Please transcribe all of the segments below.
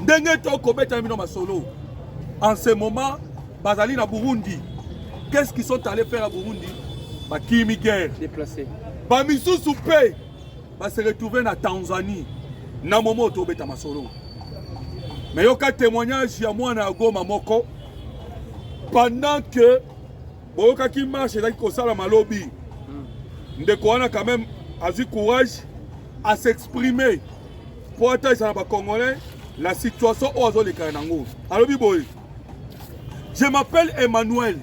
Ndenge to kobeta mino masolo. En ce moment, bazali na Burundi. Qu'est-ce qu'ils sont allés faire à Burundi? Ba kimi guerre. Déplacé. Ba misu soupé. Ba se retrouver na Tanzanie. Na momo to beta masolo. Mais yoka témoignage ya mwana Goma moko. Pendant que boyoka ki marche là ko sala malobi. Ndeko wana quand même a eu courage à s'exprimer pour attaquer les Congolais la situation aux zones de Kanango. Alors Biboy, je m'appelle Emmanuel,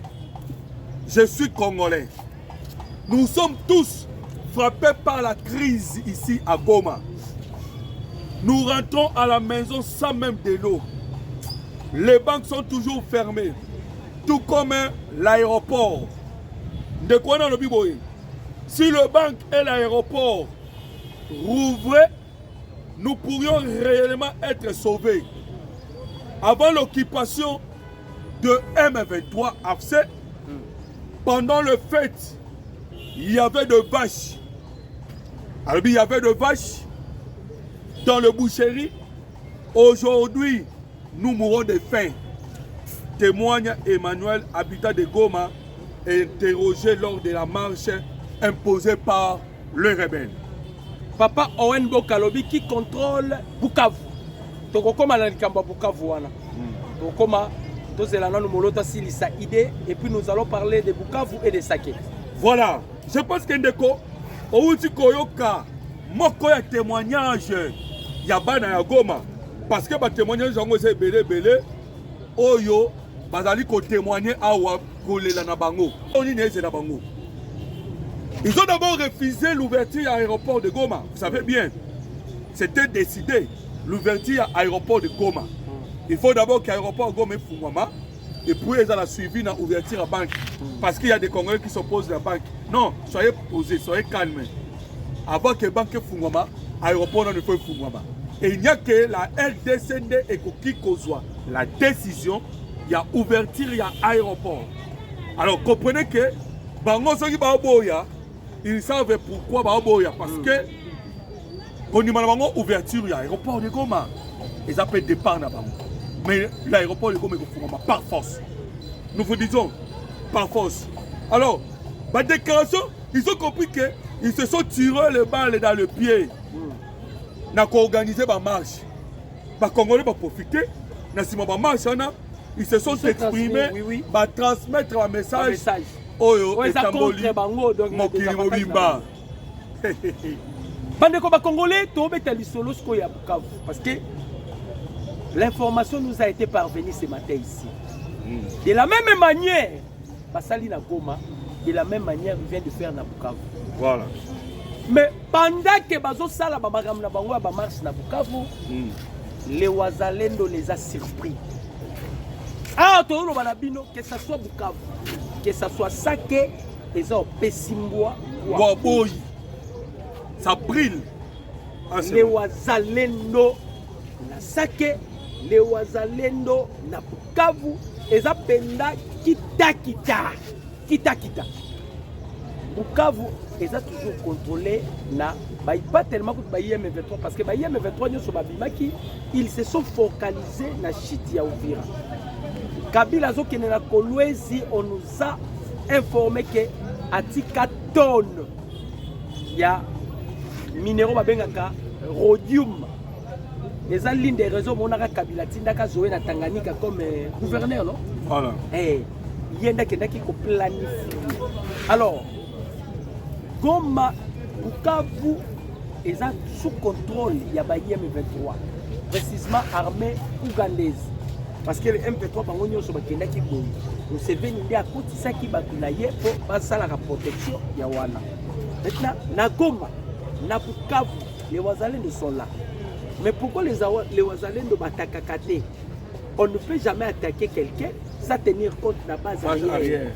je suis Congolais. Nous sommes tous frappés par la crise ici à Goma. Nous rentrons à la maison sans même de l'eau. Les banques sont toujours fermées, tout comme l'aéroport. De quoi dans le Biboy? Si le banque et l'aéroport rouvraient, nous pourrions réellement être sauvés. Avant l'occupation de M23 AFC, pendant le fête, il y avait de vaches. Alors, il y avait de vaches dans le boucherie. Aujourd'hui, nous mourons de faim. Témoigne Emmanuel, habitant de Goma, interrogé lors de la marche imposée par le rebelle. Papa Owen Bokalobi qui contrôle Bukavu. Tokokoma na likambo Bukavu wana. Tokoma tozelana no molota silisa idée et puis nous allons parler de Bukavu et de Saké. Voilà, je pense que ndeko outi koyoka moko ya témoignage ya bana ya Goma parce que ba témoignage yango c'est belé oyo bazali ko témoigner awa kolela na bango. Oni neze na bango. Ils ont d'abord refusé l'ouverture à l'aéroport de Goma. Vous savez bien, c'était décidé, l'ouverture à l'aéroport de Goma. Il faut d'abord que l'aéroport de Goma soit Fungwama, et puis ils ont suivi l'ouverture à la banque. Parce qu'il y a des Congolais qui s'opposent à la banque. Non, soyez posés, soyez calmes. Avant que la banque Fungwama, l'aéroport ne soit Fungwama. Et il n'y a que la RDCD et qui soit la décision, il y a ouverture à l'aéroport. Alors comprenez que, bango soki ba boya, ils savent pourquoi Baoboya. Parce que quand on a ouverture, l'aéroport de Goma, ils appellent départ. Mais l'aéroport de Goma est par force. Nous vous disons, par force. Alors, la déclaration, ils ont compris qu'ils se sont tirés les balles dans le pied. Ils ont organisé la marche. Les Congolais vont profiter. Ils se sont exprimés, pour transmettre un message. Oyo etamboli mokili mobimba. Bandeko ba Congolais tobeta lisolo sko ya Bukavu parce que l'information nous a été parvenue ce matin ici. De la même manière, basali na Goma, de la même manière il vient de faire na Bukavu. Voilà. Mais pendant que bazo sala ba magam na bango ba marche na Bukavu, les Wazalendo les a surpris. Ah, tout le monde que ça soit Bukavu, que ça soit Saké, et ça Pessimbois, ça brille. Les Wazalendo na Saké, les Wazalendo na Bukavu, et ça penda kita. Bukavu, et ça toujours contrôlé na pas tellement que M23 parce que M23 ils se sont focalisés na chiti ya Uvira. Kabila Zokene na Kolwezi, on nous a informé que atika tonnes ya minéraux babengaka rhodium. Les l'une des raisons on a Kabila tindaka Zoé na Tanganyika comme gouverneur, non? Voilà. Eh, yenda kendaki ko planifier. Alors, Goma, Bukavu est sous contrôle ya ba M23, précisément armée ougandaise. Parce que le M23 bangonyo so bakendaki boyi. Nous se venir à côté ça qui batulaye pour passer la protection ya wana. Maintenant, na Goma, na Bukavu, les Wazalendo sont là. Mais pourquoi les Wazalendo batakakate? On ne peut jamais attaquer quelqu'un sans tenir compte de la base arrière.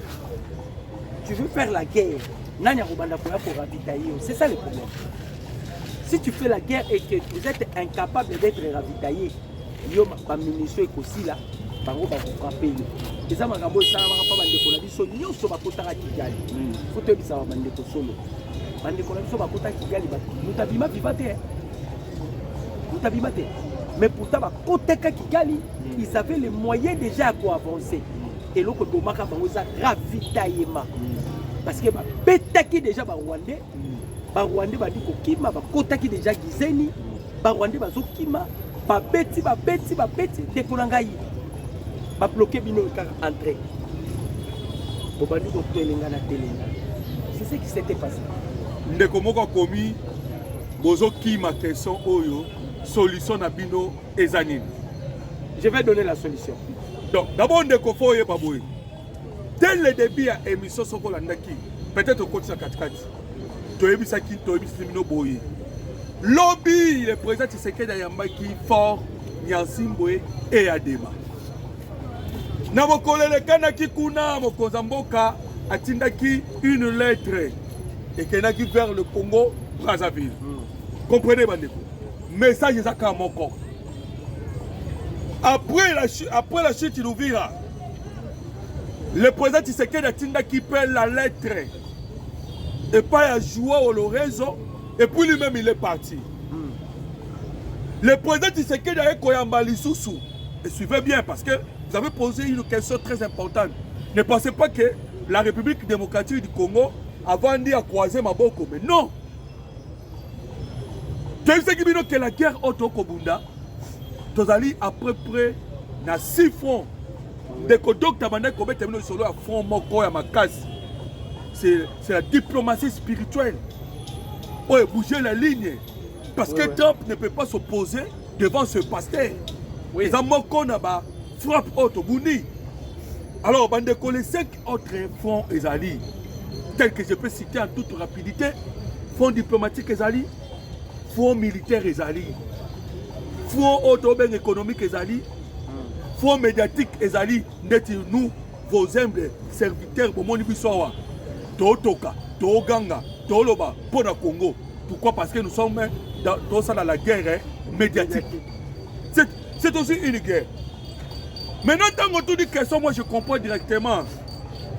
Tu veux faire la guerre, nanya robanda pour ravitailler. C'est ça le problème. Si tu fais la guerre et que vous êtes incapable d'être ravitaillé, yo ba munition ekosi là bango ba frapper yo eza makambo ça ba pa bandeko na biso nyonso bakotaka Kigali foto bisa ba bandeko solo bandeko na biso bakotaka Kigali ba mutabima vivate Mais pourtant, Koteka Kigali, ils avaient les moyens déjà à avancer. Et l'autre, Bomaka Bangoza, ravitaillement. Parce que Betaki déjà, Rwandais, Rwandais, Kima, Kotaki déjà Gizeni, Rwandais, Kima, Beti, Dekonangaï, bloqué Bino entrée. C'est ce qui s'était passé. Ndekomoko komi, Bozo Kima, question Oyo. Solution à Bino et Zanine. Je vais donner la solution. Donc, d'abord, on découvre Baboui. Dès le début à l'émission Sokolandaki, peut-être au côté de Katkati, Toebisaki, Toebislimino Boye. Lobby, le président Tshisekedi Yambaki, Fort, Nyansimboe et Adema. Namokole le Kanaki Kuna, Mokozamboka, Atindaki une lettre et Kenaki vers le Congo, Brazzaville. Comprenez, Bandeko? Message de Zakamoko. Après la chute de Louvira, le président Tshisekedi a Tinda qui perd la lettre et pas à jouer au Lorenzo et puis lui-même il est parti. Le président Tshisekedi a Koyamba Lisusu. Et suivez bien parce que vous avez posé une question très importante. Ne pensez pas que la République démocratique du Congo avant dit à croiser Maboko, mais non. Que la guerre au Kobunda, Tozali à peu près na 6 fonds. Dès que Dr. Mandai Kobe termine solo à fond moko ya makasi. C'est la diplomatie spirituelle. Ouais, bouger la ligne. Parce que Trump ne peut pas s'opposer devant ce pasteur. Oui. Les moko na ba frappe auto Bundi. Alors, bandeko les 5 autres fonds ezali, tels que je peux citer en toute rapidité, fonds diplomatiques ezali, fonds militaires ezali, fonds auto-ben économique ezali, fonds médiatique ezali, nous, vos humbles serviteurs, bomoni bisowa, Totoka, Toganga, Toloba, Pona Congo. Pourquoi? Parce que nous sommes dans la guerre médiatique. C'est aussi une guerre. Maintenant, tant qu'on dit question, moi je comprends directement.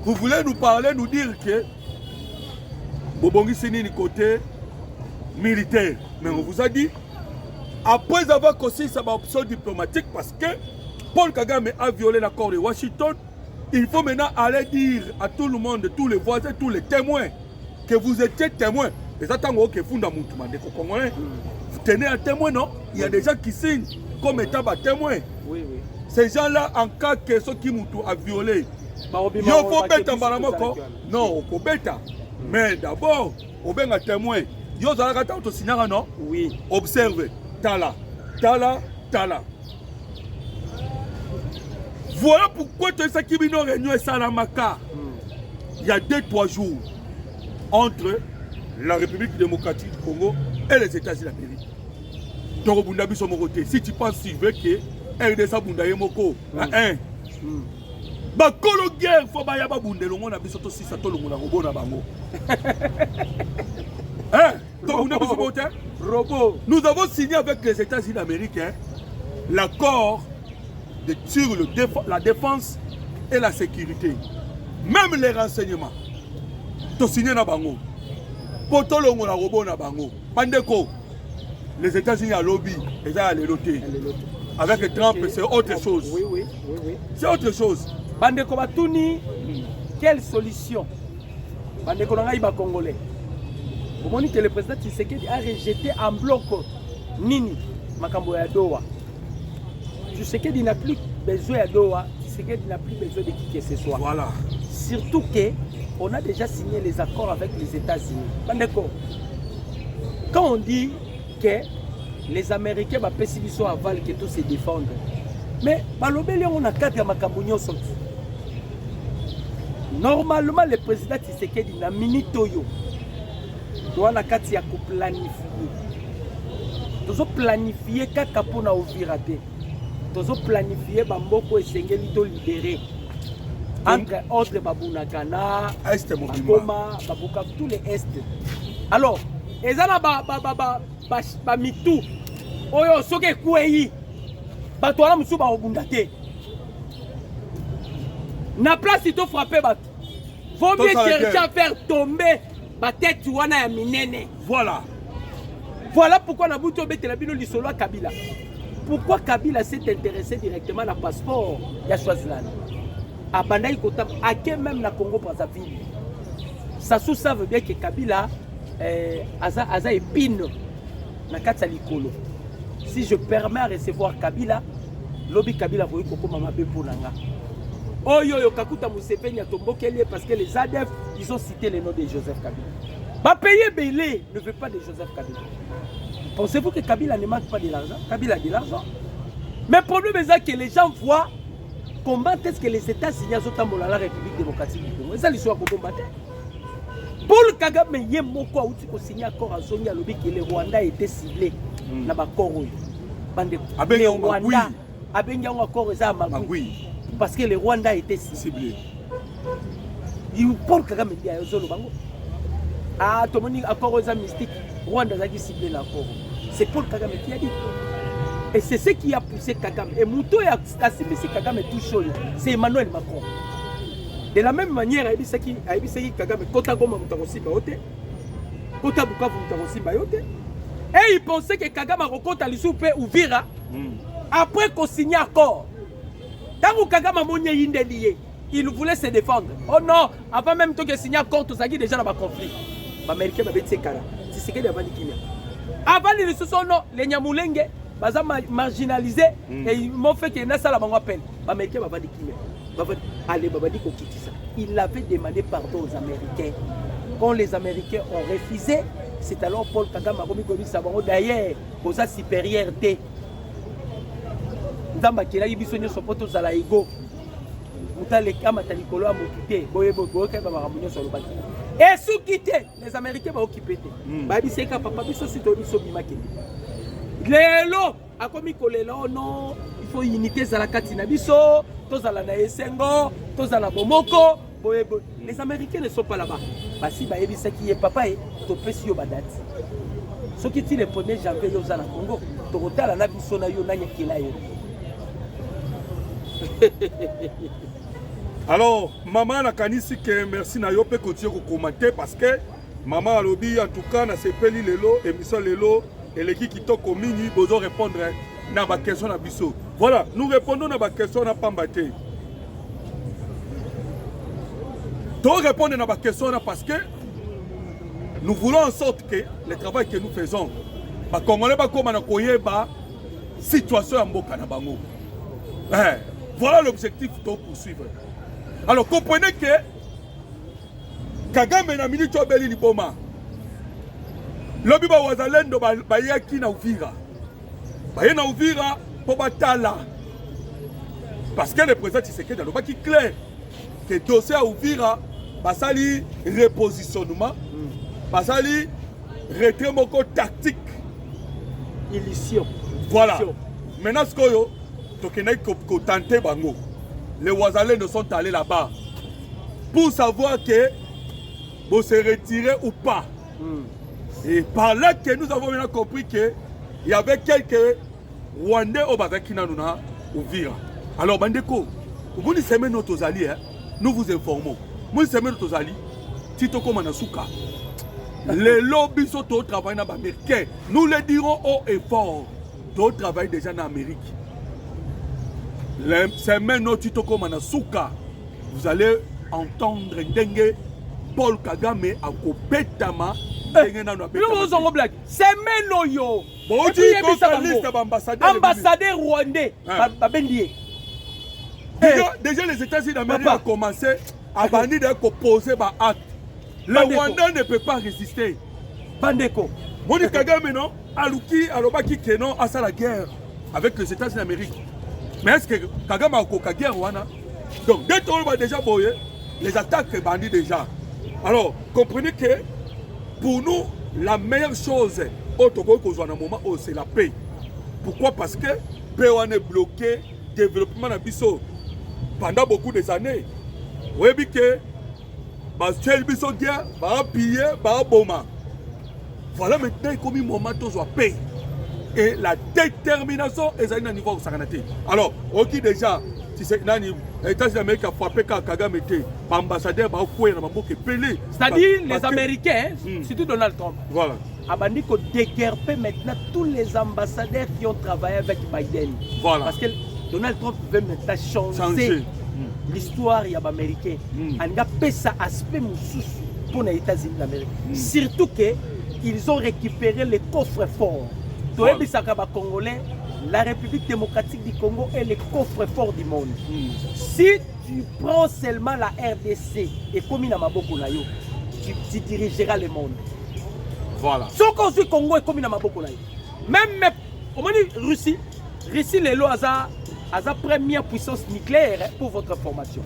Vous voulez nous parler, nous dire que Bobongi Sini du côté militaire. Mais on vous a dit, après avoir conçu sa option diplomatique, parce que Paul Kagame a violé l'accord de Washington, il faut maintenant aller dire à tout le monde, tous les voisins, tous les témoins, que vous étiez témoins. Et ça, tant que vous tenez un témoin, non? Il y a des gens qui signent comme étant témoins. Oui, oui. Ces gens-là, en cas que ceux qui a violé, il faut bêta non, on bêta. Mais d'abord, on va un témoin. Yo zalaka ta autosignara non? Oui. Observe. Tala. Tala. Tala. Voilà pourquoi tu sais qu'il y a une réunion à Salamaka. Il y a 2-3 jours entre la République démocratique du Congo et les États-Unis d'Amérique. Donc, si tu penses que RDC Bundaye Moko, hein? Bah, kolo guerre, faut pas y avoir bundé, on a besoin de 6 à tout le monde à robot na bango. Hein? Nous avons signé avec les États-Unis d'Amérique l'accord sur la défense et la sécurité. Même les renseignements. Tu signé na bango. Poto longo na robot na bango. Pandeko. Les États-Unis à lobby, ils ont les loter. Avec Trump, c'est autre chose. Oui, oui, oui, oui. C'est autre chose. Bandeko Batuni, quelle solution? Bandeko Nangaïba Congolais. Vous voyez que le président Tshisekedi a rejeté en bloc Nini, Makambo ya Doha. Tshisekedi n'a plus besoin de Doha, Tshisekedi n'a plus besoin de qui que ce soit. Voilà. Surtout qu'on a déjà signé les accords avec les États-Unis. Bandeko, quand on dit que les Américains va pécifier à Val que tout se défendre. Mais on a 4 Makambunyo sont. Normalement, le président Tshisekedi n'a minitoyo. Doit la 4 ya planifier. Nous planifier kaka pona ovirate. Nous planifier bamboko esengeli to libérer. Entre autres Babunakana, Goma, Babuka, tous les Est. Alors, ezana ba mitu oyo soke kueyi bato wana musu ba obunda te na place ito frapper bato vaut mieux chercher à faire tomber ba tête wana ya minene. Voilà Pourquoi na buto betela bino lisolo Kabila pourquoi Kabila s'est intéressé directement à la passeport de Swaziland. À Bandaï Kotam, à quel même la Congo Brazzaville. Ça veut bien que Kabila a épine na kati ya likolo. Si je permets à recevoir Kabila, lobby Kabila voyez koko mama be ponanga. Oh yo kakuta Museveni a tombokeli parce que les ADF ils ont cité le nom de Joseph Kabila. Ba payer Belé ne veut pas de Joseph Kabila. Pensez-vous que Kabila ne manque pas de l'argent? Kabila a de l'argent. Mais le problème est que les gens voient comment est-ce que les États-Unis ont la République démocratique du Congo. Et ça l'histoire qu'on combattait. Paul Kagame yé moko outi ko signer accord à Zongi alobi que le Rwanda était ciblé na ba koro. Bande le Rwanda abenga un accord za magui parce que le Rwanda était ciblé. Il Paul Kagame dit à Zolo bango. Ah tout le monde accord za mystique Rwanda zaki ciblé l'accord. C'est Paul Kagame qui a dit. Et c'est ce qui a poussé Kagame. Et Mouto a ciblé Kagame tout chaud. C'est Emmanuel Macron. De la même manière, il dit Kagame Kota Goma Mutarosimba Yote, Kota Bukavu Mutarosimba Yote. Et il pensait que Kagame a rencontré l'Issoupe ou Vira après qu'on signe accord. Tant que Kagame a monné Yindelié, il voulait se défendre. Oh non, avant même que signer accord, tout ça qui déjà dans le conflit. Les Américains m'avaient dit Kara. C'est ce qu'il y a avant les ressources, non, les Nyamulenge, ils ont marginalisé et ils m'ont fait que Nassa la appel. Les Américains m'avaient dit allez, il avait demandé pardon aux Américains. Quand les Américains ont refusé, c'est alors Paul Kagame a remis comme ça. D'ailleurs, pour sa supériorité, dans ma kila ibisonya sopoto zala ego. Mutale kama talikolo a mokité, boyebo boyeka ba ramunyo sur le baki. Et sous quitté, les Américains vont occuper. Ba biseka papa biso sito biso bimakeli. Lelo akomi kolelo non, il faut unité zala katina biso. Tozala na Esengo, tozala Bomoko, boyebo. Les Américains ne sont pas là-bas. Basi ba yebisa ki papa et topesi yo badati. Ce qui est le 1er janvier yo zala Congo, tokotala na biso na yo na nyekela yo. Alors, maman a kanisi que merci na yo pe continuer ko commenter parce que maman a lobby en tout cas na sepeli lelo émission lelo et les qui toko mini bozo répondre na ba question na biso. Voilà, nous répondons à la question na pambaté. Tu répondre à la question parce que nous voulons en sorte que le travail que nous faisons, les Congolais comme na koyeba situation en Mboka na bango. Voilà l'objectif de poursuivre. Alors comprenez que Kagame na minute obeli liboma. Lobi ba wazalendo ba yaki na Uvira. Ba na Uvira pour batala. Parce que le président Tshisekedi a dit clair que le dossier à Uvira basali repositionnement, basali retrait moko tactique. Illusion. Voilà. Maintenant ce que tu tenté bango. Les Ouazalais sont allés là-bas pour savoir que vous se retirez ou pas. Et par là que nous avons bien compris qu'il y avait quelques Rwandais au Bazakina ou Vira. Alors Bandeko, vous nous semez notre alliés, nous vous informons. Vous semez notre alliés, Tito Komanasuka. Les lobbies sont au travail dans l'Amérique. Nous le dirons haut et fort. Tout travail déjà en Amérique. C'est maintenant Tito Komanasuka. Vous allez entendre Dengue Paul Kagame à Kopetama. C'est maintenant yo. Ambassadeur rwandais. Déjà les États-Unis d'Amérique ont commencé à bannir de poser des actes. Le Rwanda ne peut pas résister. Bandeko. Moni Kagame non, Aluki, Alobaki Kenon a ça la guerre avec les États-Unis d'Amérique. Mais est-ce que Kagame a eu la guerre wana? Donc dès qu'on va déjà boyer, les attaques bandit déjà. Alors comprenez que pour nous, la meilleure chose au Togo c'est la paix. Pourquoi? Parce que la paix est bloquée, le développement de Bisso pendant beaucoup des années. Vous voyez que les Bisso guerre, piller, boma. Voilà maintenant comme un moment de paix. Et la détermination est à un niveau où ça a été. Alors, ok déjà, si c'est les États-Unis d'Amérique a frappé quand Kagame était ambassadeur, c'est-à-dire les Américains, surtout Donald Trump. Voilà. Abandi ko déguerper maintenant tous les ambassadeurs qui ont travaillé avec Biden. Voilà. Parce que Donald Trump veut maintenant changer l'histoire des Américains. On a fait ça aspect pour les États-Unis d'Amérique. Surtout qu'ils ont récupéré les coffres forts. Congolais, la République démocratique du Congo est le coffre-fort du monde. Si tu prends seulement la RDC et comme il tu dirigeras le monde. Voilà. Ce qu'on suit Congo est comme il même Russie, les lois a sa première puissance nucléaire pour votre formation.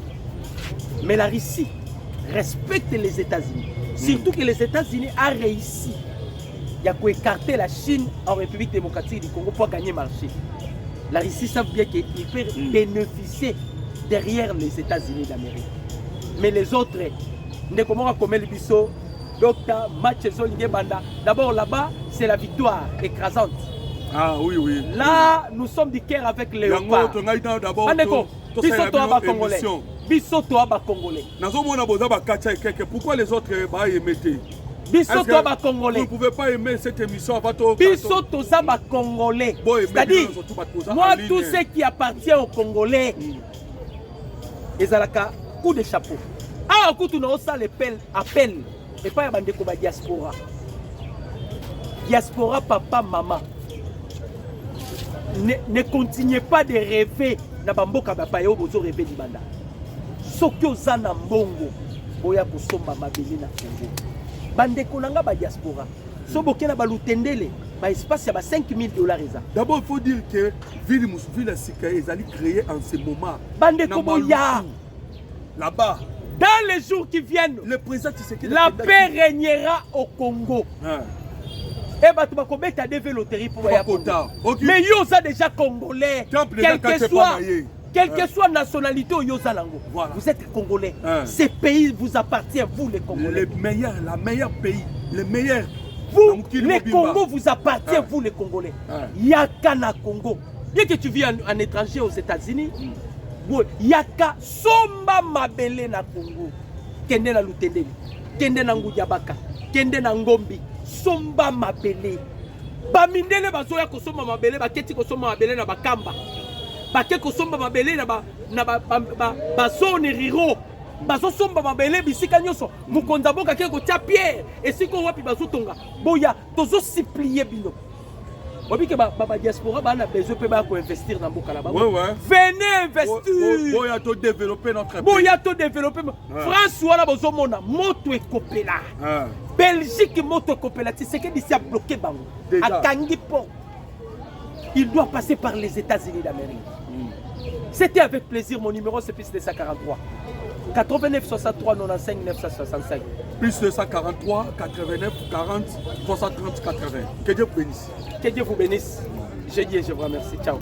Mais la Russie respecte les États-Unis. Surtout que les États-Unis ont réussi. Il y a écarter la Chine en République démocratique du Congo pour gagner le marché. La Russie sait bien qu'il peut bénéficier derrière les États-Unis d'Amérique. Mais les autres, ne comment comme le bisso, docteur, match d'abord là-bas, c'est la victoire écrasante. Ah oui, oui. Là, nous sommes du cœur avec les léopards. Congolais. Pourquoi les autres émettaient? Vous ne pouvez pas aimer cette émission avant tout. Congolais. C'est-à-dire, moi, tout ce qui appartient aux Congolais, ils ont un coup de chapeau. Ah, coup de appel. Et pas la diaspora. Diaspora, papa, maman. Ne continuez pas de rêver. Na bamboka bapayo bozo rêver di banda. Soki ozana mbongo, boya kosomba mabele na Congo. Bandeko nanga ba diaspora. So bokena ba lutendele, ba espace ya ba $5,000 eza. D'abord il faut dire que ville Sika ezali créé en ce moment. Bandeko boya là-bas. Dans les jours qui viennent, le président Tshisekedi, la paix régnera au Congo. Et bah tu vas commettre des loteries pour voyager. Mais yo ça déjà congolais. Quelle que soit la nationalité ou yosa lango. Vous êtes congolais. Ce pays vous appartient, vous les Congolais. La meilleure pays, le meilleur. Vous, les Congo vous appartient, vous les Congolais. Yaka na Congo. Bien que tu vis en étranger aux États-Unis, Yaka somba mabele na Congo. Kende na Lutendeli, kende na Ngujabaka, kende na Ngombi. Somba mabele bamindele bazoya kosomba mabele baketi kosomba mabele na bakamba bake kosomba mabele na zone riro bazo somba mabele bisika nyoso mukonza boka ke kotia pierre esiko wapi bazotonga boya tozo supplier bino obike ba diaspora bana besoin pe ba ko investir dans boka là-bas. Venez investir. Boya to développer notre pays. Boya to développer. France wala bozo mona moto ekopela. Belgique moto coopérative, c'est que d'ici a bloqué Bango. À Kangipo, il doit passer par les États-Unis d'Amérique. C'était avec plaisir mon numéro, c'est plus de 143. 89 63 95 965. Plus de 143 89 40 60 30 80. Que Dieu vous bénisse. Que Dieu vous bénisse. Je dis et je vous remercie. Ciao.